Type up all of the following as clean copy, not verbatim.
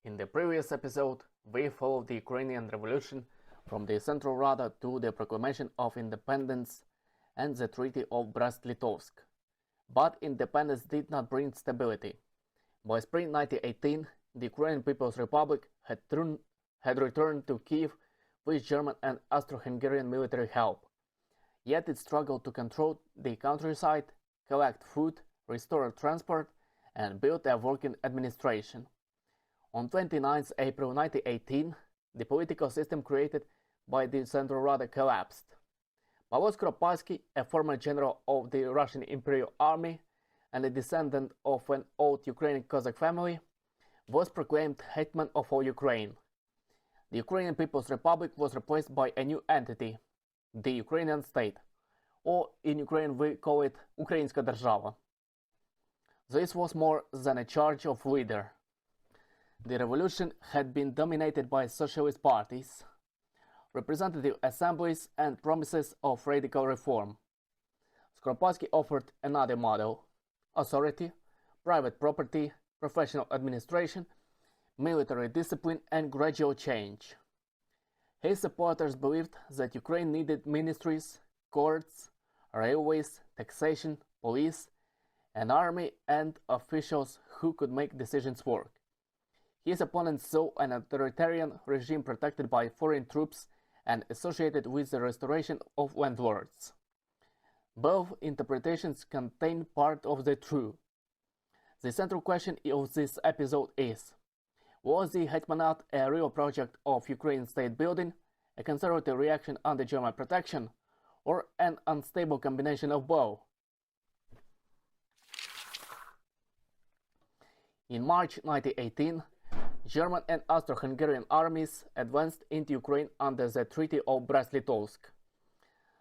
In the previous episode, we followed the Ukrainian Revolution from the Central Rada to the proclamation of independence and the Treaty of Brest-Litovsk. But independence did not bring stability. By spring 1918, the Ukrainian People's Republic had returned to Kiev with German and Austro-Hungarian military help. Yet it struggled to control the countryside, collect food, restore transport, and build a working administration. On 29 April 1918, the political system created by the Central Rada collapsed. Pavlo Skoropadský, a former general of the Russian Imperial Army and a descendant of an old Ukrainian Cossack family, was proclaimed hetman of all Ukraine. The Ukrainian People's Republic was replaced by a new entity, the Ukrainian state, or in Ukraine we call it Українська Держава. This was more than a charge of leader. The revolution had been dominated by socialist parties, representative assemblies, and promises of radical reform. Skoropadský offered another model: authority, private property, professional administration, military discipline, and gradual change. His supporters believed that Ukraine needed ministries, courts, railways, taxation, police, an army, and officials who could make decisions work. His opponents saw an authoritarian regime protected by foreign troops and associated with the restoration of landlords. Both interpretations contain part of the truth. The central question of this episode is: was the hetmanate a real project of Ukrainian state building, a conservative reaction under German protection, or an unstable combination of both? In March 1918, German and Austro-Hungarian armies advanced into Ukraine under the Treaty of Brest-Litovsk.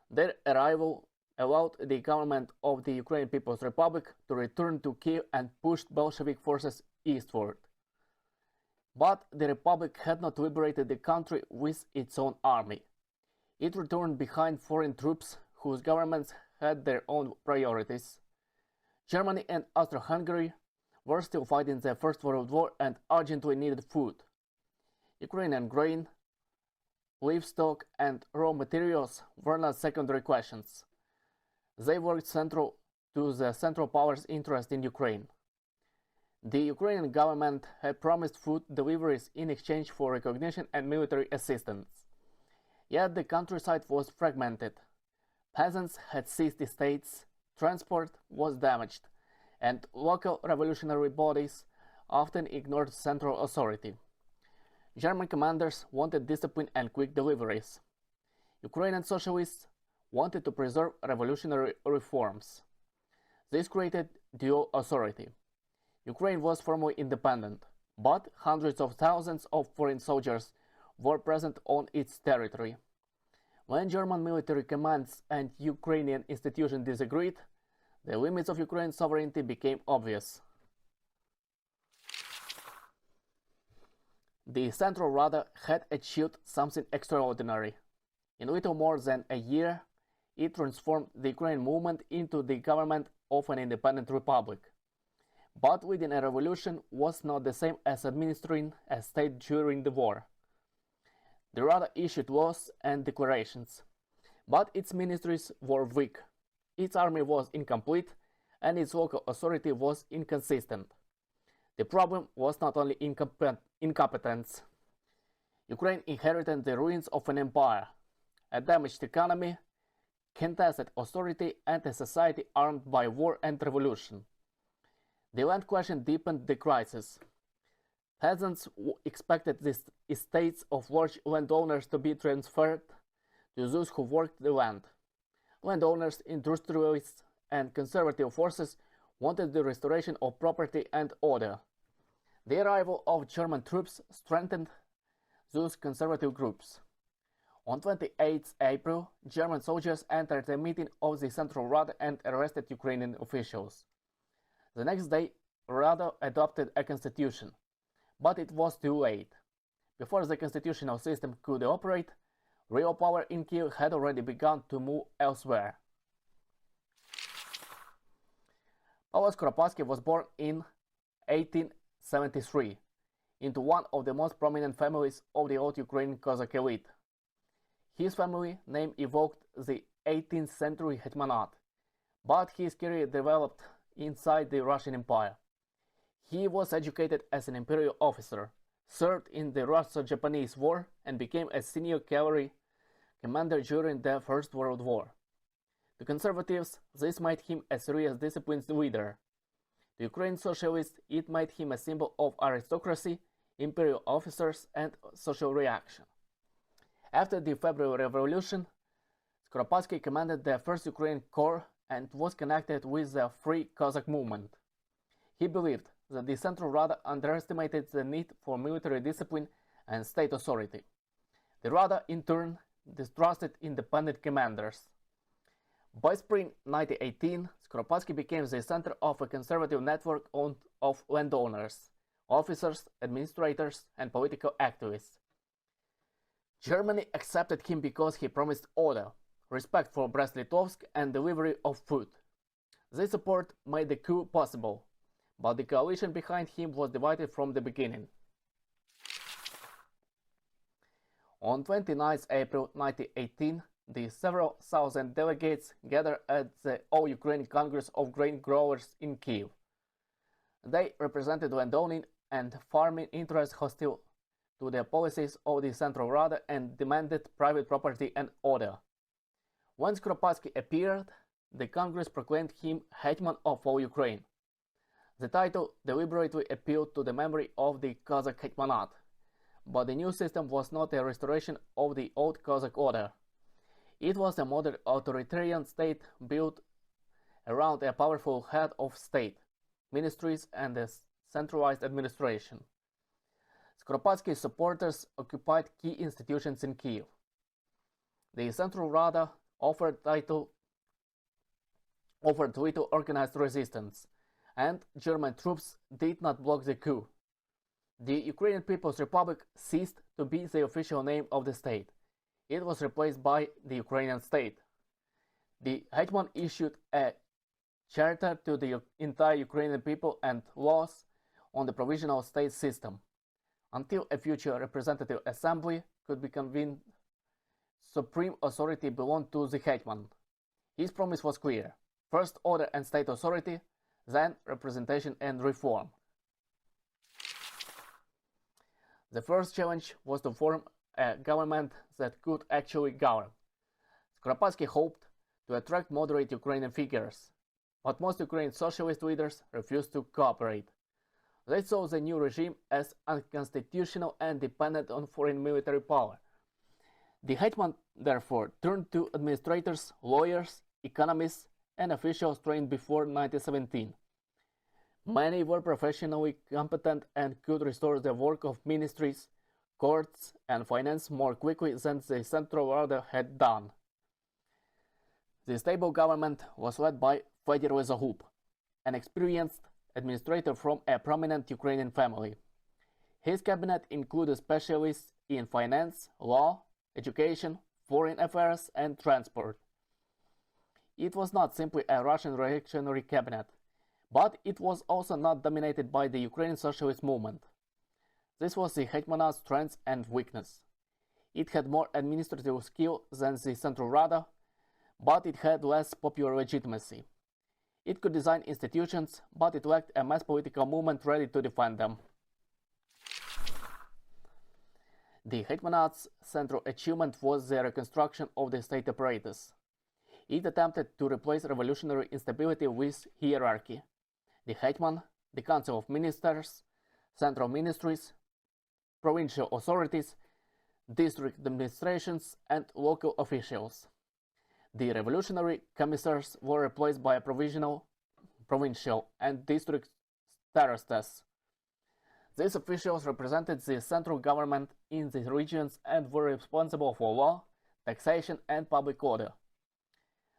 Their arrival allowed the government of the Ukrainian People's Republic to return to Kiev and pushed Bolshevik forces eastward. But the Republic had not liberated the country with its own army. It returned behind foreign troops whose governments had their own priorities. Germany and Austro-Hungary were still fighting the First World War and urgently needed food. Ukrainian grain, livestock, and raw materials were not secondary questions. They were central to the Central Powers' interest in Ukraine. The Ukrainian government had promised food deliveries in exchange for recognition and military assistance. Yet the countryside was fragmented. Peasants had seized estates, transport was damaged, and local revolutionary bodies often ignored central authority. German commanders wanted discipline and quick deliveries. Ukrainian socialists wanted to preserve revolutionary reforms. This created dual authority. Ukraine was formally independent, but hundreds of thousands of foreign soldiers were present on its territory. When German military commands and Ukrainian institutions disagreed, the limits of Ukraine's sovereignty became obvious. The Central Rada had achieved something extraordinary. In little more than a year, it transformed the Ukrainian movement into the government of an independent republic. But leading a revolution was not the same as administering a state during the war. The Rada issued laws and declarations, but its ministries were weak. Its army was incomplete, and its local authority was inconsistent. The problem was not only incompetence. Ukraine inherited the ruins of an empire, a damaged economy, contested authority, and a society armed by war and revolution. The land question deepened the crisis. Peasants expected the estates of large landowners to be transferred to those who worked the land. Landowners, industrialists, and conservative forces wanted the restoration of property and order. The arrival of German troops strengthened those conservative groups. On 28 April, German soldiers entered a meeting of the Central Rada and arrested Ukrainian officials. The next day, Rada adopted a constitution, but it was too late. Before the constitutional system could operate, real power in Kiev had already begun to move elsewhere. Pavlo Skoropadský was born in 1873 into one of the most prominent families of the old Ukrainian Cossack elite. His family name evoked the 18th century hetmanate, but his career developed inside the Russian Empire. He was educated as an imperial officer, served in the Russo-Japanese War, and became a senior cavalry commander during the First World War. To conservatives, this made him a serious disciplined leader. To Ukrainian socialists, it made him a symbol of aristocracy, imperial officers, and social reaction. After the February Revolution, Skoropadsky commanded the 1st Ukrainian Corps and was connected with the Free Cossack movement. He believed that the Central Rada underestimated the need for military discipline and state authority. The Rada, in turn, distrusted independent commanders. By spring 1918, Skoropadsky became the center of a conservative network of landowners, officers, administrators, and political activists. Germany accepted him because he promised order, respect for Brest-Litovsk, and delivery of food. This support made the coup possible, but the coalition behind him was divided from the beginning. On 29 April 1918, the several thousand delegates gathered at the All-Ukrainian Congress of Grain Growers in Kiev. They represented landowning and farming interests hostile to the policies of the Central Rada and demanded private property and order. When Skoropadsky appeared, the Congress proclaimed him Hetman of all Ukraine. The title deliberately appealed to the memory of the Cossack Hetmanate, but the new system was not a restoration of the old Cossack order. It was a modern authoritarian state built around a powerful head of state, ministries, and a centralized administration. Skoropadsky's supporters occupied key institutions in Kiev. The Central Rada offered little organized resistance, and German troops did not block the coup. The Ukrainian People's Republic ceased to be the official name of the state. It was replaced by the Ukrainian state. The Hetman issued a charter to the entire Ukrainian people and laws on the provisional state system. Until a future representative assembly could be convened, supreme authority belonged to the Hetman. His promise was clear: first order and state authority, then representation and reform. The first challenge was to form a government that could actually govern. Skoropadsky hoped to attract moderate Ukrainian figures, but most Ukrainian socialist leaders refused to cooperate. They saw the new regime as unconstitutional and dependent on foreign military power. The Hetman therefore turned to administrators, lawyers, economists, and officials trained before 1917. Many were professionally competent and could restore the work of ministries, courts, and finance more quickly than the Central Rada had done. The stable government was led by Fedor Lezogub, an experienced administrator from a prominent Ukrainian family. His cabinet included specialists in finance, law, education, foreign affairs, and transport. It was not simply a Russian reactionary cabinet, but it was also not dominated by the Ukrainian socialist movement. This was the Hetmanate's strength and weakness. It had more administrative skill than the Central Rada, but it had less popular legitimacy. It could design institutions, but it lacked a mass political movement ready to defend them. The Hetmanate's central achievement was the reconstruction of the state apparatus. It attempted to replace revolutionary instability with hierarchy: the Hetman, the Council of Ministers, central ministries, provincial authorities, district administrations, and local officials. The revolutionary commissars were replaced by provincial, and district starostas. These officials represented the central government in the regions and were responsible for law, taxation, and public order.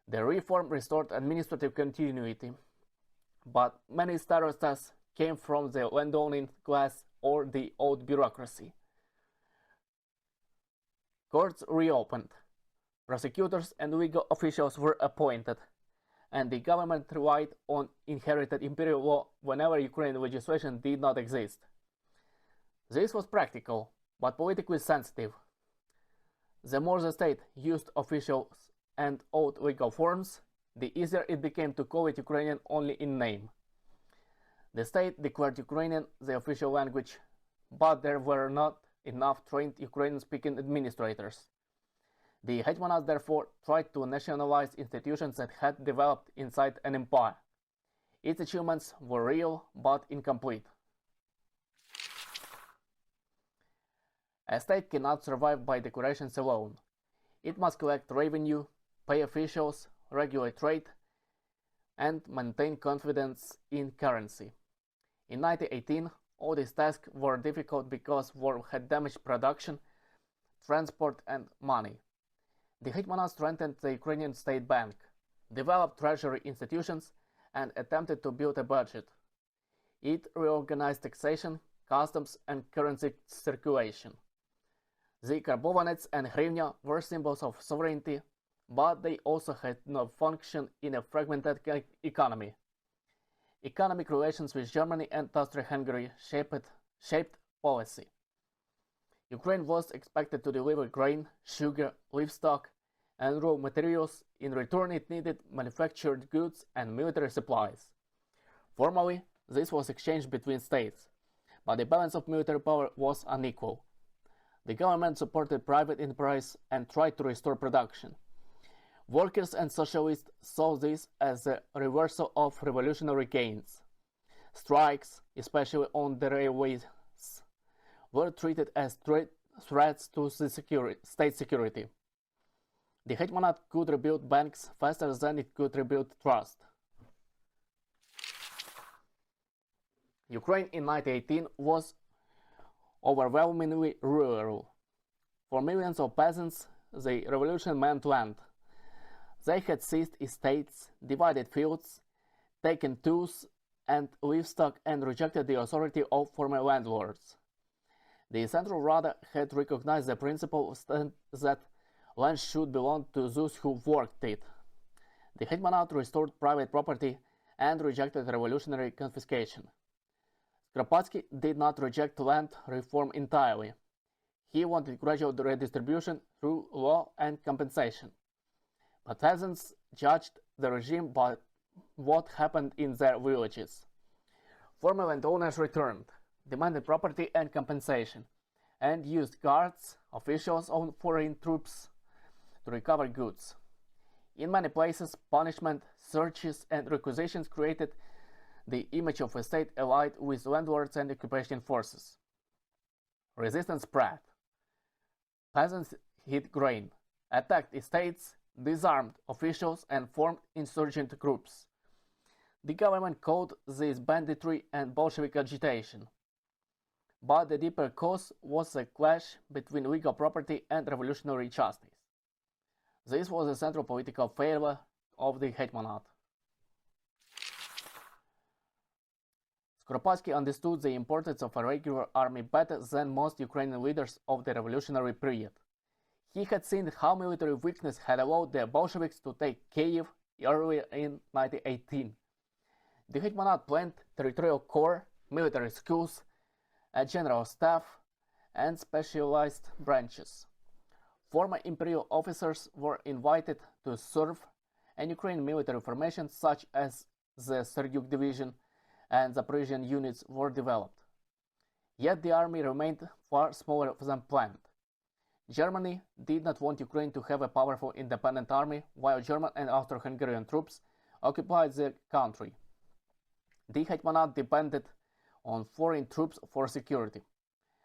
The reform restored administrative continuity, but many starostas came from the landowning class or the old bureaucracy. Courts reopened, prosecutors and legal officials were appointed, and the government relied on inherited imperial law whenever Ukrainian legislation did not exist. This was practical, but politically sensitive. The more the state used officials and old legal forms, the easier it became to call it Ukrainian only in name. The state declared Ukrainian the official language, but there were not enough trained Ukrainian-speaking administrators. The hetmanat therefore tried to nationalize institutions that had developed inside an empire. Its achievements were real but incomplete. A state cannot survive by decorations alone. It must collect revenue, pay officials, regulate trade, and maintain confidence in currency. In 1918, all these tasks were difficult because war had damaged production, transport, and money. The hetmanat strengthened the Ukrainian state bank, developed treasury institutions, and attempted to build a budget. It reorganized taxation, customs, and currency circulation. The karbovanets and hryvnia were symbols of sovereignty, but they also had no function in a fragmented economy. Economic relations with Germany and Austria-Hungary shaped policy. Ukraine was expected to deliver grain, sugar, livestock, and raw materials. In return, it needed manufactured goods and military supplies. Formally, this was exchanged between states, but the balance of military power was unequal. The government supported private enterprise and tried to restore production. Workers and socialists saw this as a reversal of revolutionary gains. Strikes, especially on the railways, were treated as threats to the state security. The hetmanat could rebuild banks faster than it could rebuild trust. Ukraine in 1918 was overwhelmingly rural. For millions of peasants, the revolution meant land. They had seized estates, divided fields, taken tools and livestock, and rejected the authority of former landlords. The Central Rada had recognized the principle that land should belong to those who worked it. The hetmanat restored private property and rejected revolutionary confiscation. Skoropadský did not reject land reform entirely. He wanted gradual redistribution through law and compensation. But peasants judged the regime by what happened in their villages. Former landowners returned, demanded property and compensation, and used guards, officials, or foreign troops to recover goods. In many places, punishment, searches, and requisitions created the image of a state allied with landlords and occupation forces. Resistance spread. Peasants hid grain, attacked estates, disarmed officials, and formed insurgent groups. The government called this banditry and Bolshevik agitation. But the deeper cause was a clash between legal property and revolutionary justice. This was the central political failure of the hetmanat. Skoropadský understood the importance of a regular army better than most Ukrainian leaders of the revolutionary period. He had seen how military weakness had allowed the Bolsheviks to take Kiev earlier in 1918. The hetmanat planned territorial corps, military schools, a general staff, and specialized branches. Former imperial officers were invited to serve, and Ukrainian military formations such as the Serdyuk Division and the Parisian units were developed. Yet the army remained far smaller than planned. Germany did not want Ukraine to have a powerful independent army, while German and Austro-Hungarian troops occupied the country. The hetmanat depended on foreign troops for security,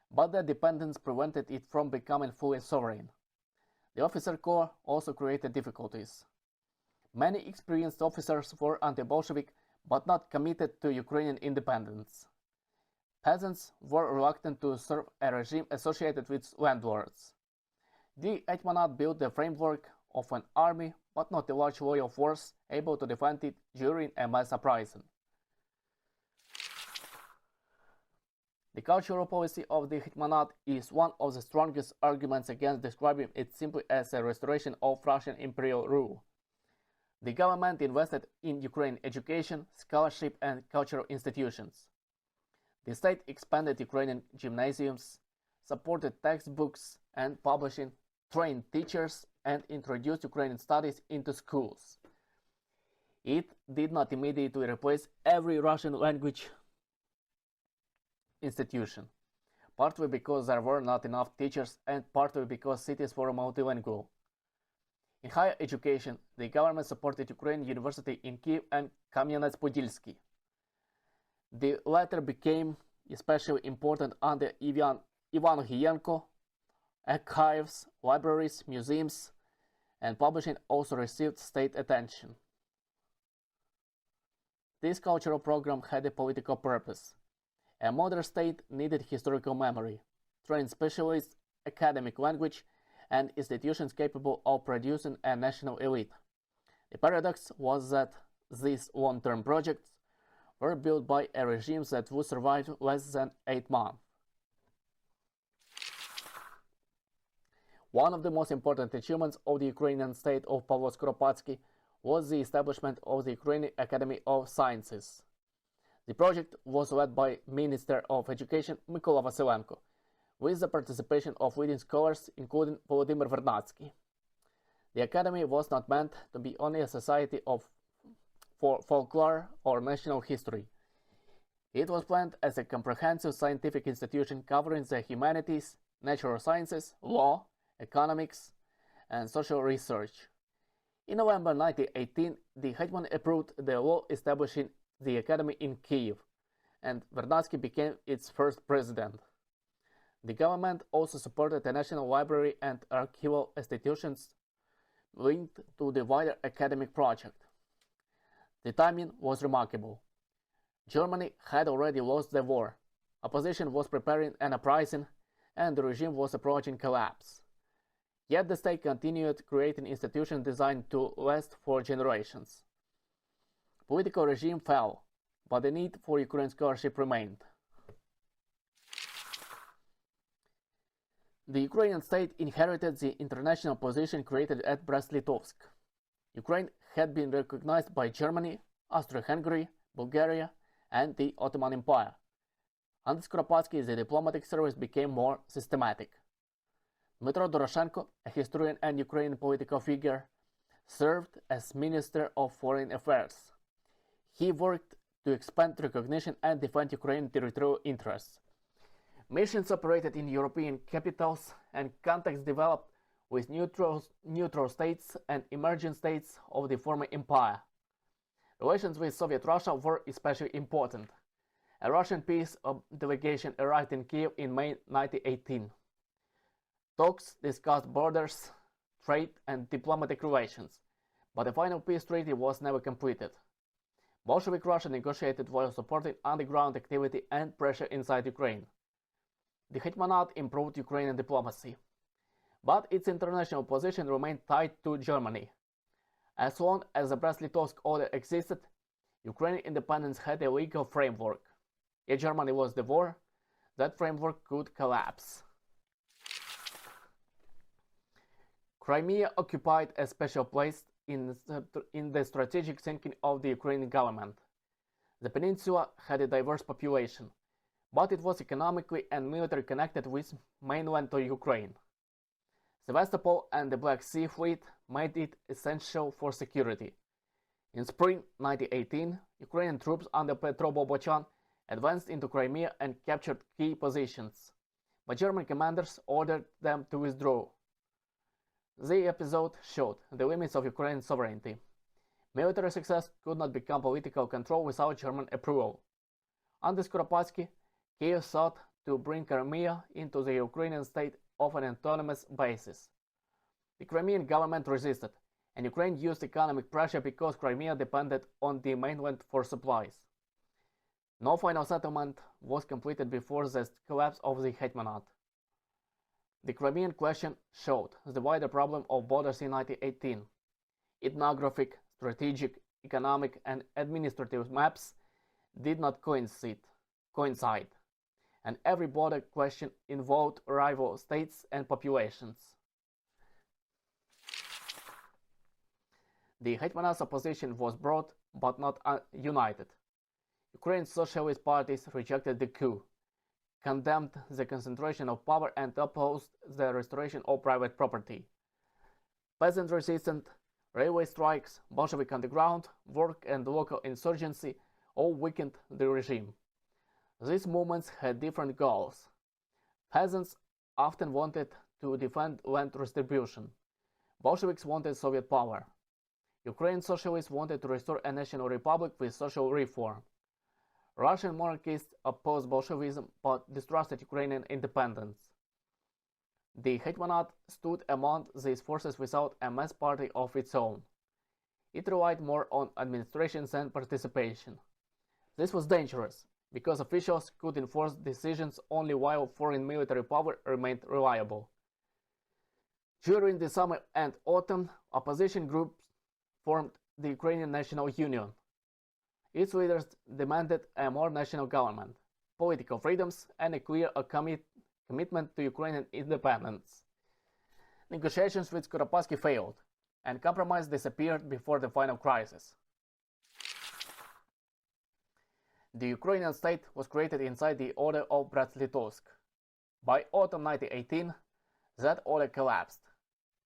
but their dependence prevented it from becoming fully sovereign. The officer corps also created difficulties. Many experienced officers were anti-Bolshevik but not committed to Ukrainian independence. Peasants were reluctant to serve a regime associated with landlords. The hetmanat built the framework of an army, but not a large loyal force able to defend it during a mass uprising. The cultural policy of the hetmanat is one of the strongest arguments against describing it simply as a restoration of Russian imperial rule. The government invested in Ukrainian education, scholarship, and cultural institutions. The state expanded Ukrainian gymnasiums, supported textbooks and publishing, trained teachers, and introduced Ukrainian studies into schools. It did not immediately replace every Russian language institution, partly because there were not enough teachers and partly because cities were multilingual. In higher education, the government supported Ukrainian University in Kiev and Kam'янець-Подільський. The latter became especially important under Ivan Ogiyenko. Archives, libraries, museums, and publishing also received state attention. This cultural program had a political purpose. A modern state needed historical memory, trained specialists, academic language, and institutions capable of producing a national elite. The paradox was that these long-term projects were built by a regime that would survive less than 8 months. One of the most important achievements of the Ukrainian state of Pavlo Skоропадський was the establishment of the Ukrainian Academy of Sciences. The project was led by Minister of Education Микола Василенко, with the participation of leading scholars including Володимир Вернадський. The academy was not meant to be only a society for folklore or national history. It was planned as a comprehensive scientific institution covering the humanities, natural sciences, law, economics, and social research. In November 1918, the hetman approved the law establishing the academy in Kiev, and Vernadsky became its first president. The government also supported the National Library and archival institutions linked to the wider academic project. The timing was remarkable. Germany had already lost the war, opposition was preparing an uprising, and the regime was approaching collapse. Yet the state continued creating institutions designed to last for generations. Political regime fell, but the need for Ukrainian scholarship remained. The Ukrainian state inherited the international position created at Brest-Litovsk. Ukraine had been recognized by Germany, Austro-Hungary, Bulgaria, and the Ottoman Empire. Under Skoropadsky, the diplomatic service became more systematic. Dmytro Doroshenko, a historian and Ukrainian political figure, served as Minister of Foreign Affairs. He worked to expand recognition and defend Ukrainian territorial interests. Missions operated in European capitals and contacts developed with neutral states and emerging states of the former empire. Relations with Soviet Russia were especially important. A Russian peace delegation arrived in Kiev in May 1918. Talks discussed borders, trade, and diplomatic relations, but the final peace treaty was never completed. Bolshevik Russia negotiated while supporting underground activity and pressure inside Ukraine. The hetmanate improved Ukrainian diplomacy, but its international position remained tied to Germany. As long as the Brest-Litovsk order existed, Ukrainian independence had a legal framework. If Germany lost the war, that framework could collapse. Crimea occupied a special place in the strategic thinking of the Ukrainian government. The peninsula had a diverse population, but it was economically and militarily connected with mainland to Ukraine. Sevastopol and the Black Sea Fleet made it essential for security. In spring 1918, Ukrainian troops under Petro Bobochan advanced into Crimea and captured key positions, but German commanders ordered them to withdraw. The episode showed the limits of Ukrainian sovereignty. Military success could not become political control without German approval. Under Skoropadsky, Kiev sought to bring Crimea into the Ukrainian state of an autonomous basis. The Crimean government resisted, and Ukraine used economic pressure because Crimea depended on the mainland for supplies. No final settlement was completed before the collapse of the hetmanate. The Crimean question showed the wider problem of borders in 1918. Ethnographic, strategic, economic, and administrative maps did not coincide, and every border question involved rival states and populations. The hetmanate's opposition was broad but not united. Ukraine's socialist parties rejected the coup, condemned the concentration of power and opposed the restoration of private property. Peasant resistance, railway strikes, Bolshevik underground, work and local insurgency all weakened the regime. These movements had different goals. Peasants often wanted to defend land redistribution. Bolsheviks wanted Soviet power. Ukrainian socialists wanted to restore a national republic with social reform. Russian monarchists opposed Bolshevism but distrusted Ukrainian independence. The Hetmanate stood among these forces without a mass party of its own. It relied more on administration than participation. This was dangerous, because officials could enforce decisions only while foreign military power remained reliable. During the summer and autumn, opposition groups formed the Ukrainian National Union. Its leaders demanded a more national government, political freedoms, and a clear commitment to Ukrainian independence. Negotiations with Skoropadsky failed, and compromise disappeared before the final crisis. The Ukrainian state was created inside the Order of Brest-Litovsk. By autumn 1918, that order collapsed.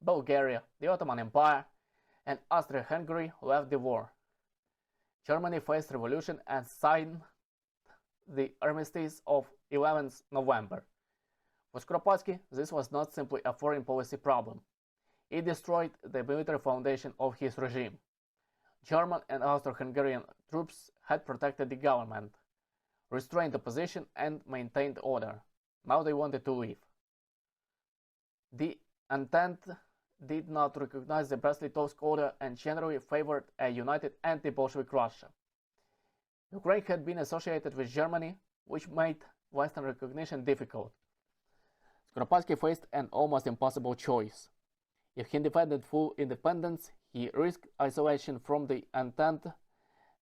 Bulgaria, the Ottoman Empire, and Austria-Hungary left the war. Germany faced revolution and signed the armistice of 11th November. For Skoropadsky, this was not simply a foreign policy problem. It destroyed the military foundation of his regime. German and Austro-Hungarian troops had protected the government, restrained opposition, and maintained order. Now they wanted to leave. The Entente did not recognize the Brest-Litovsk order and generally favored a united anti-Bolshevik Russia. Ukraine had been associated with Germany, which made Western recognition difficult. Skoropadsky faced an almost impossible choice. If he defended full independence, he risked isolation from the Entente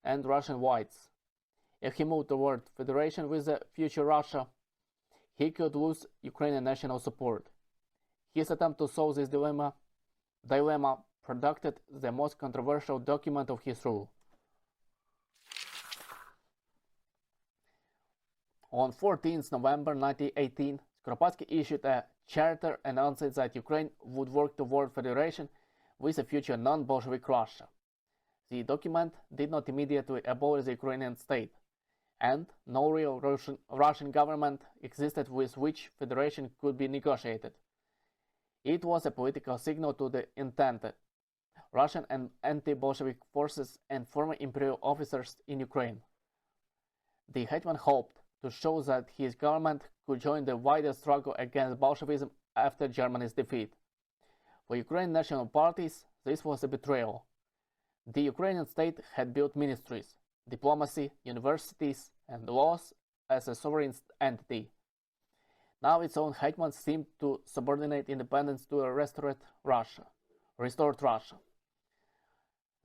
and Russian whites. If he moved toward federation with the future Russia, he could lose Ukrainian national support. His attempt to solve this dilemma produced the most controversial document of his rule. On 14 November 1918, Skoropadsky issued a charter announcing that Ukraine would work toward federation with a future non-Bolshevik Russia. The document did not immediately abolish the Ukrainian state, and no real Russian government existed with which federation could be negotiated. It was a political signal to the Entente, Russian and anti-Bolshevik forces, and former imperial officers in Ukraine. The hetman hoped to show that his government could join the wider struggle against Bolshevism after Germany's defeat. For Ukrainian national parties, this was a betrayal. The Ukrainian state had built ministries, diplomacy, universities, and laws as a sovereign entity. Now its own hetman seemed to subordinate independence to a restored Russia.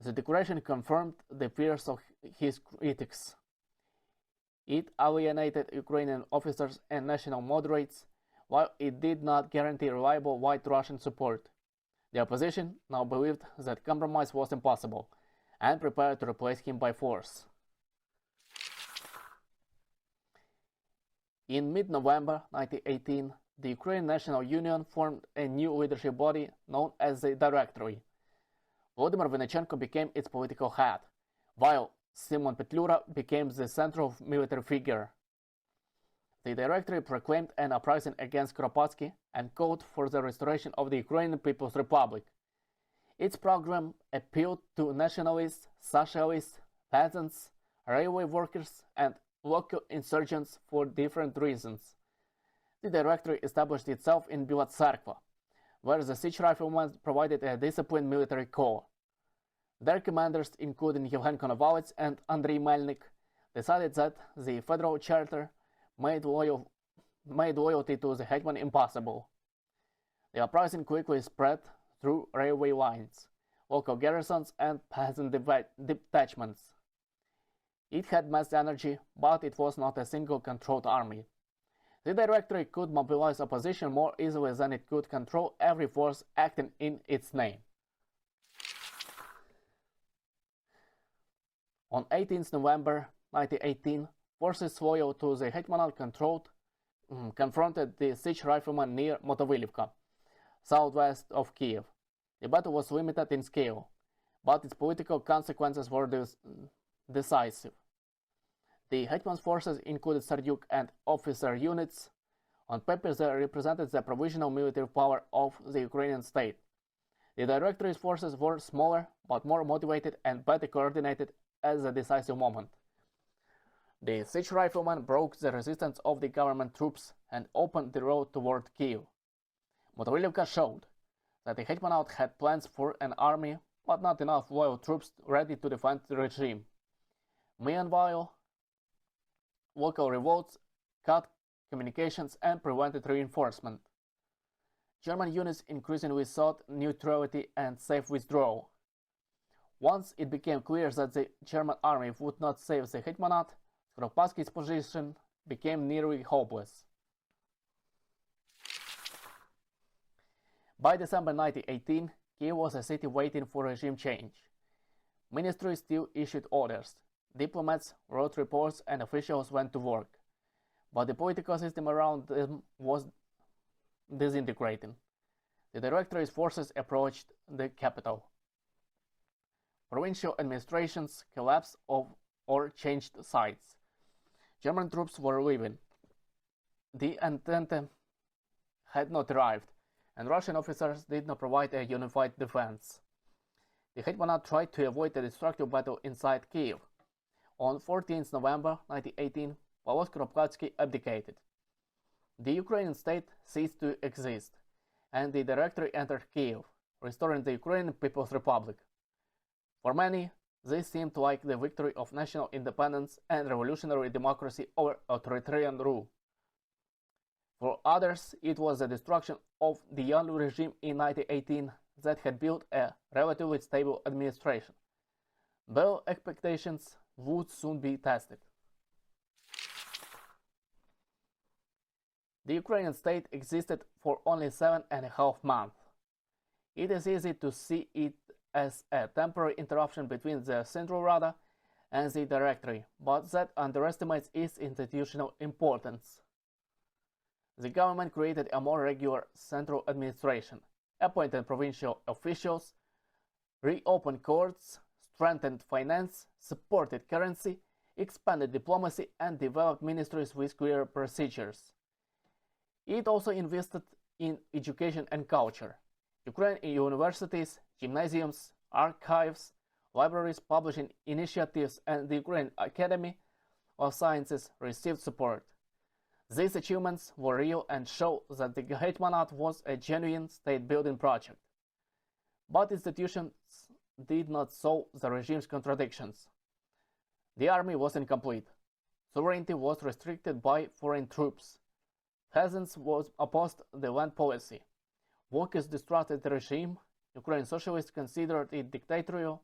The declaration confirmed the fears of his critics. It alienated Ukrainian officers and national moderates, while it did not guarantee reliable white Russian support. The opposition now believed that compromise was impossible, and prepared to replace him by force. In mid-November 1918, the Ukrainian National Union formed a new leadership body known as the Directory. Volodymyr Vinnychenko became its political head, while Simon Petlura became the central military figure. The Directory proclaimed an uprising against Skoropadsky and called for the restoration of the Ukrainian People's Republic. Its program appealed to nationalists, socialists, peasants, railway workers, and local insurgents for different reasons. The Directory established itself in Bila Tserkva, where the siege riflemen provided a disciplined military corps. Their commanders, including Yevhen Konovalets and Andrei Melnik, decided that the federal charter made loyalty to the hetman impossible. The uprising quickly spread through railway lines, local garrisons, and peasant detachments. It had mass energy, but it was not a single controlled army. The Directory could mobilize opposition more easily than it could control every force acting in its name. On 18 November, 1918, forces loyal to the hetmanate confronted the siege riflemen near Motovylivka, southwest of Kiev. The battle was limited in scale, but its political consequences were decisive. The hetman's forces included Sarduk and officer units. On paper, they represented the provisional military power of the Ukrainian state. The Directory's forces were smaller, but more motivated and better coordinated at the decisive moment. The siege riflemen broke the resistance of the government troops and opened the road toward Kiev. Motovylivka showed that the hetmanate had plans for an army, but not enough loyal troops ready to defend the regime. Meanwhile, local revolts cut communications and prevented reinforcement. German units increasingly sought neutrality and safe withdrawal. Once it became clear that the German army would not save the hetmanate, Skoropadski's position became nearly hopeless. By December 1918, Kiev was a city waiting for regime change. Ministries still issued orders, diplomats wrote reports, and officials went to work. But the political system around them was disintegrating. The Directory's forces approached the capital. Provincial administrations collapsed or changed sides. German troops were leaving. The Entente had not arrived, and Russian officers did not provide a unified defense. The hetmanate tried to avoid a destructive battle inside Kiev. On 14 November 1918, Pavlo Skoropadský abdicated. The Ukrainian state ceased to exist, and the Directory entered Kiev, restoring the Ukrainian People's Republic. For many, this seemed like the victory of national independence and revolutionary democracy over authoritarian rule. For others, it was the destruction of the young regime in 1918 that had built a relatively stable administration. Their expectations would soon be tested. The Ukrainian state existed for only 7.5 months. It is easy to see it as a temporary interruption between the Central Rada and the Directory, but that underestimates its institutional importance. The government created a more regular central administration, appointed provincial officials, reopened courts, strengthened finance, supported currency, expanded diplomacy, and developed ministries with clear procedures. It also invested in education and culture. Ukrainian universities, gymnasiums, archives, libraries, publishing initiatives, and the Ukrainian Academy of Sciences received support. These achievements were real and show that the hetmanate was a genuine state-building project. But institutions did not solve the regime's contradictions. The army was incomplete. Sovereignty was restricted by foreign troops. Peasants opposed the land policy. Workers distrusted the regime. Ukrainian socialists considered it dictatorial,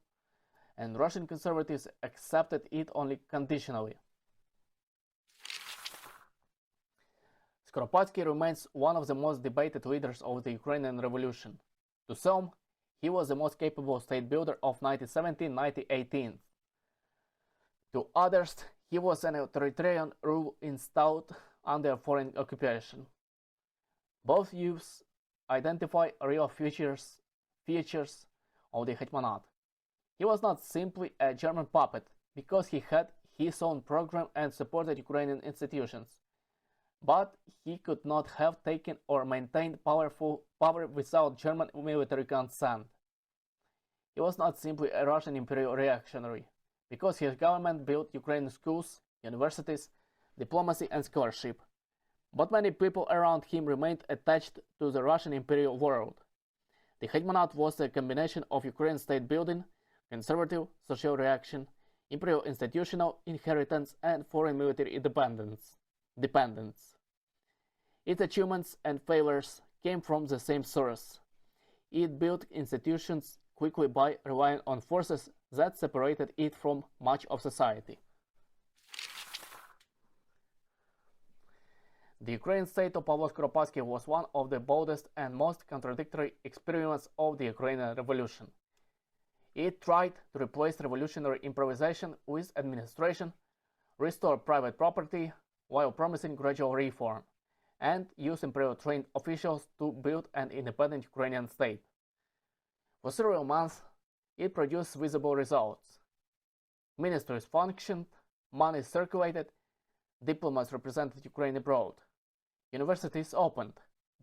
and Russian conservatives accepted it only conditionally. Skoropadský remains one of the most debated leaders of the Ukrainian Revolution. To some, he was the most capable state builder of 1917-1918. To others, he was an authoritarian rule installed under foreign occupation. Both views identify real features of the hetmanate. He was not simply a German puppet because he had his own program and supported Ukrainian institutions, but he could not have taken or maintained power without German military consent. He was not simply a Russian imperial reactionary because his government built Ukrainian schools, universities, diplomacy, and scholarship. But many people around him remained attached to the Russian imperial world. The hetmanate was a combination of Ukrainian state building, conservative social reaction, imperial institutional inheritance, and foreign military dependence. Its achievements and failures came from the same source. It built institutions quickly by relying on forces that separated it from much of society. The Ukrainian state of Pavlo Skoropadský was one of the boldest and most contradictory experiments of the Ukrainian Revolution. It tried to replace revolutionary improvisation with administration, restore private property while promising gradual reform, and use imperial-trained officials to build an independent Ukrainian state. For several months, it produced visible results. Ministries functioned, money circulated, diplomats represented Ukraine abroad. Universities opened.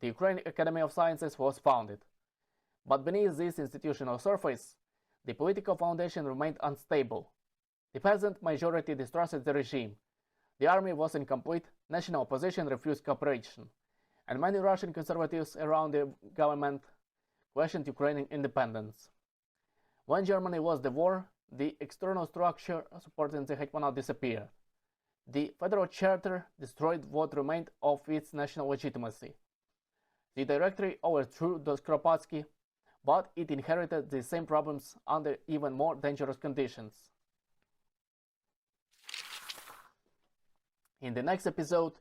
The Ukrainian Academy of Sciences was founded. But beneath this institutional surface, the political foundation remained unstable. The peasant majority distrusted the regime. The army was incomplete, national opposition refused cooperation, and many Russian conservatives around the government questioned Ukrainian independence. When Germany lost the war, the external structure supporting the hetmanate disappeared. The federal charter destroyed what remained of its national legitimacy. The directory overthrew Skoropadský, but it inherited the same problems under even more dangerous conditions. In the next episode,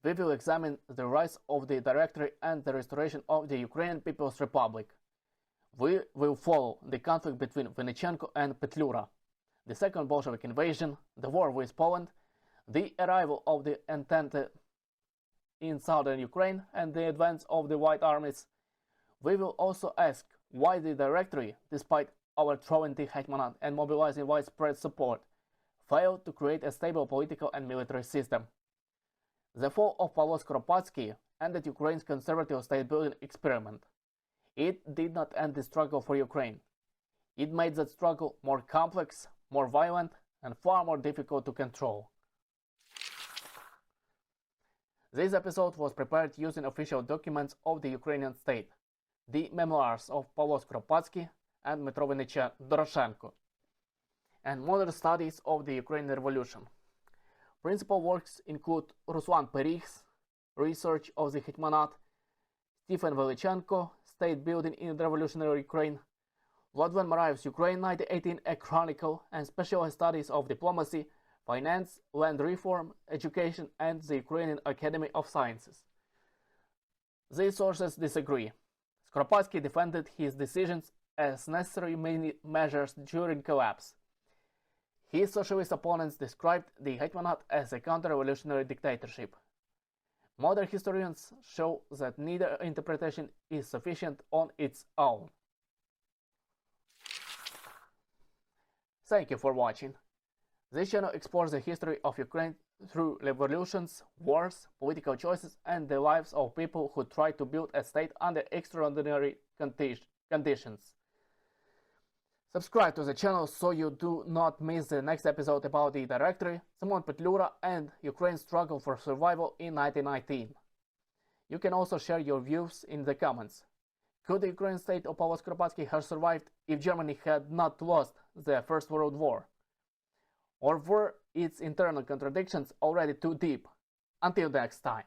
we will examine the rise of the directory and the restoration of the Ukrainian People's Republic. We will follow the conflict between Vinnychenko and Petlura, the second Bolshevik invasion, the war with Poland, the arrival of the Entente in southern Ukraine, and the advance of the White Armies. We will also ask why the directory, despite overthrowing the hetmanate and mobilizing widespread support, failed to create a stable political and military system. The fall of Pavlo Skoropadský ended Ukraine's conservative state-building experiment. It did not end the struggle for Ukraine. It made that struggle more complex, more violent, and far more difficult to control. This episode was prepared using official documents of the Ukrainian state, the memoirs of Pavlo Skoropadský and Dmytro Doroshenko, and modern studies of the Ukrainian Revolution. Principal works include Ruslan Perikh's Research of the Hetmanate, Stephen Velichenko, State Building in the Revolutionary Ukraine, Vladimir Marayev's Ukraine 1918, a chronicle, and specialized studies of diplomacy, finance, land reform, education, and the Ukrainian Academy of Sciences. These sources disagree. Skoropadský defended his decisions as necessary measures during collapse. His socialist opponents described the hetmanate as a counter-revolutionary dictatorship. Modern historians show that neither interpretation is sufficient on its own. Thank you for watching. This channel explores the history of Ukraine through revolutions, wars, political choices, and the lives of people who tried to build a state under extraordinary conditions. Subscribe to the channel so you do not miss the next episode about the directory, Simon Petlura, and Ukraine's struggle for survival in 1919. You can also share your views in the comments. Could the Ukrainian state of Pavlo Skoropadský have survived if Germany had not lost the First World War? Or were its internal contradictions already too deep? Until next time.